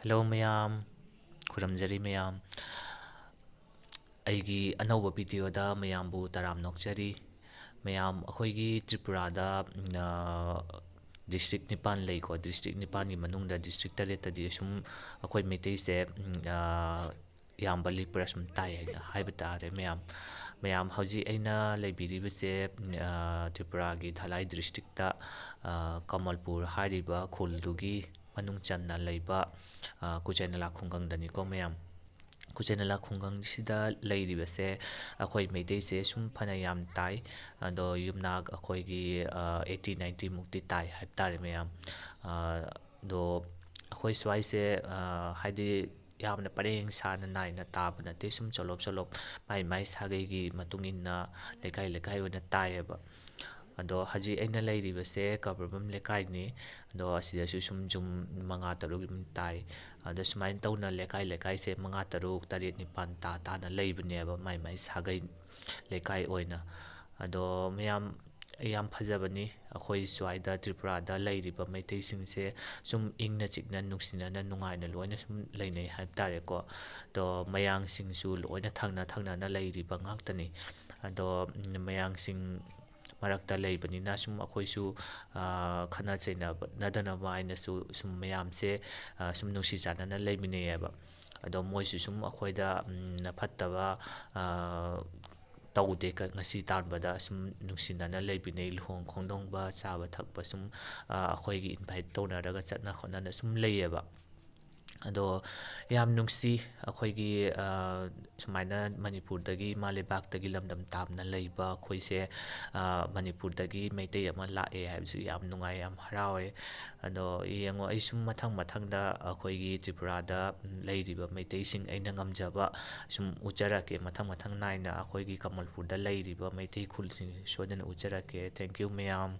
Hello mayam, खुरमजरी mayam. ꯑꯩꯒꯤ ꯑꯅꯧꯕ ꯚꯤꯗꯤꯑꯣꯗ ꯃꯌꯥꯝꯕꯨ ꯇꯔꯥꯝ ꯅꯣꯛꯆꯔꯤ ꯃꯌꯥꯝ ꯑꯩꯈꯣꯏꯒꯤ ꯇ꯭ꯔꯤꯄꯨꯔꯥꯗ ꯗꯤꯁꯇ꯭ꯔꯤꯛ ꯅꯤꯄꯥꯟ ꯂꯩꯀꯣ ꯗꯤꯁꯇ꯭ꯔꯤꯛ ꯅꯤꯄꯥꯟꯒꯤ ꯃꯅꯨꯡꯗ ꯗꯤꯁꯇ꯭ꯔꯤꯛ ꯇꯔꯦꯠꯇꯗꯤ ꯁꯨꯝ ꯑꯩꯈꯣꯏ ꯃꯩꯇꯩꯁꯦ ꯌꯥꯝꯕ ꯂꯤꯛꯄ꯭ꯔꯥ ꯁꯨꯝ ꯇꯥꯏ ꯍꯥꯏꯕ ꯇꯥꯔꯦ ꯃꯌꯥꯝ ꯍꯧꯖꯤꯛ ꯑꯩꯅ ꯂꯩꯕꯤꯔꯤꯕꯁꯦ ꯇ꯭ꯔꯤꯄꯨꯔꯥꯒꯤ ꯙꯂꯥꯏ ꯗꯤꯁꯇ꯭ꯔꯤꯛꯇ ꯀꯃꯜꯄꯨꯔ ꯍꯥꯏꯔꯤꯕ ꯈꯨꯜꯗꯨꯒꯤ ꯃꯅꯨꯡ ꯆꯟꯅ ꯂꯩꯕ ꯀꯨꯆꯥꯏꯅꯥꯂꯥ ꯈꯨꯡꯒꯪꯗꯅꯤꯀꯣ ꯃꯌꯥꯝ kuchainala khungang sida leiribase akhoi meitei se sum phana yam tai ado yumnak akhoi gi 80 90 mukti tai haib tare mayam do akhoi swai se haidi yamna pareng sana naina taba nate sum cholop mai sagai gi matung inna leikai ona taieba ꯑꯗꯣ ꯍꯧꯖꯤꯛ ꯑꯩꯅ ꯂꯩꯔꯤꯕꯁꯦ ꯀꯥꯕ꯭ꯔꯕꯝ ꯂꯩꯀꯥꯏꯅꯤ ꯑꯗꯣ ꯑꯁꯤꯗꯁꯨ ꯁꯨꯝ ꯌꯨꯝ ꯃꯉꯥ ꯇꯔꯨꯛ ꯑꯗꯨꯝ ꯇꯥꯏ ꯑꯗꯣ ꯁꯨꯃꯥꯏꯅ ꯇꯧꯅ ꯂꯩꯀꯥꯏꯁꯦ ꯃꯉꯥ ꯇꯔꯨꯛ ꯇꯔꯦꯠ ꯅꯤꯄꯥꯜ ꯇꯥꯅ ꯂꯩꯕꯅꯦꯕ ꯃꯥꯏ ꯁꯥꯒꯩ ꯂꯩꯀꯥꯏ ꯑꯣꯏꯅ ꯑꯗꯣ ꯃꯌꯥꯝ ꯌꯥꯝ ꯐꯖꯕꯅꯤ ꯑꯩꯈꯣꯏ ꯁ꯭ꯋꯥꯏꯗ ꯇ꯭ꯔꯤꯄꯨꯔꯥꯗ ꯂꯩꯔꯤꯕ ꯃꯩꯇꯩꯁꯤꯡꯁꯦ ꯁꯨꯝ ꯏꯪꯅ ꯆꯤꯛꯅ ꯅꯨꯡꯁꯤꯅꯅ ꯅꯨꯡꯉꯥꯏꯅ ꯂꯣꯏꯅ ꯁꯨꯝ ꯂꯩꯅꯩ ꯍꯥꯏꯕ ꯇꯥꯔꯦꯀꯣ ꯑꯗꯣ ꯃꯌꯥꯡꯁꯤꯡꯁꯨ ꯂꯣꯏꯅ ꯊꯪꯅꯅ ꯂꯩꯔꯤꯕ ꯉꯥꯛꯇꯅꯤ ꯑꯗꯣ ꯃꯌꯥꯡꯁꯤꯡ ꯃꯔꯛꯇ ꯂꯩꯕꯅꯤꯅ ꯁꯨꯝ ꯑꯩꯈꯣꯏꯁꯨ ꯈꯠꯅ ꯆꯩꯅꯗꯅꯕ ꯍꯥꯏꯅꯁꯨ ꯁꯨꯝ ꯃꯌꯥꯝꯁꯦ ꯁꯨꯝ ꯅꯨꯡꯁꯤ ꯆꯥꯟꯅꯅ ꯂꯩꯃꯤꯟꯅꯩꯌꯦꯕ ꯑꯗꯣ ꯃꯣꯏꯁꯨ ꯁꯨꯝ ꯑꯩꯈꯣꯏꯗ ꯐꯠꯇꯕ ꯇꯧꯗꯦ ꯉꯁꯤ ꯇꯥꯟꯕꯗ ꯁꯨꯝ ꯅꯨꯡꯁꯤꯅꯅ ꯂꯩꯃꯤꯟꯅꯩ ꯂꯨꯍꯣꯡ ꯈꯣꯡꯗꯣꯡꯕ ꯆꯥꯕ ꯊꯛꯄ ꯁꯨꯝ ꯑꯩꯈꯣꯏꯒꯤ ꯏꯟꯚꯥꯏꯠ ꯇꯧꯅꯔꯒ ꯆꯠꯅ ꯈꯣꯠꯅꯅ ꯁꯨꯝ ꯂꯩꯌꯦꯕ ꯑꯗꯣ ꯌꯥꯝ ꯅꯨꯡꯁꯤ ꯑꯩꯈꯣꯏꯒꯤ ꯁꯨꯃꯥꯏꯅ ꯃꯅꯤꯄꯨꯔꯗꯒꯤ ꯏꯃꯥ ꯂꯩꯕꯥꯛꯇꯒꯤ ꯂꯝꯗꯝ ꯇꯥꯝꯅ ꯂꯩꯕ ꯑꯩꯈꯣꯏꯁꯦ ꯃꯅꯤꯄꯨꯔꯗꯒꯤ ꯃꯩꯇꯩ ꯑꯃ ꯂꯥꯛꯑꯦ ꯍꯥꯏꯕꯁꯨ ꯌꯥꯝ ꯅꯨꯡꯉꯥꯏ ꯌꯥꯝ ꯍꯔꯥꯎꯋꯦ ꯑꯗꯣ ꯌꯦꯡꯉꯣ ꯑꯩ ꯁꯨꯝ ꯃꯊꯪꯗ ꯑꯩꯈꯣꯏꯒꯤ ꯇ꯭ꯔꯤꯄꯨꯔꯥꯗ ꯂꯩꯔꯤꯕ ꯃꯩꯇꯩꯁꯤꯡ ꯑꯩꯅ ꯉꯝꯖꯕ ꯁꯨꯝ ꯎꯠꯆꯔꯛꯀꯦ ꯃꯊꯪ ꯅꯥꯏꯅ ꯑꯩꯈꯣꯏꯒꯤ ꯀꯃꯜꯄꯨꯔꯗ ꯂꯩꯔꯤꯕ ꯃꯩꯇꯩ ꯈꯨꯜꯁꯤꯡ ꯁꯣꯏꯗꯅ ꯎꯠꯆꯔꯛꯀꯦ ꯊꯦꯡꯛ ꯌꯨ ꯃꯌꯥꯝ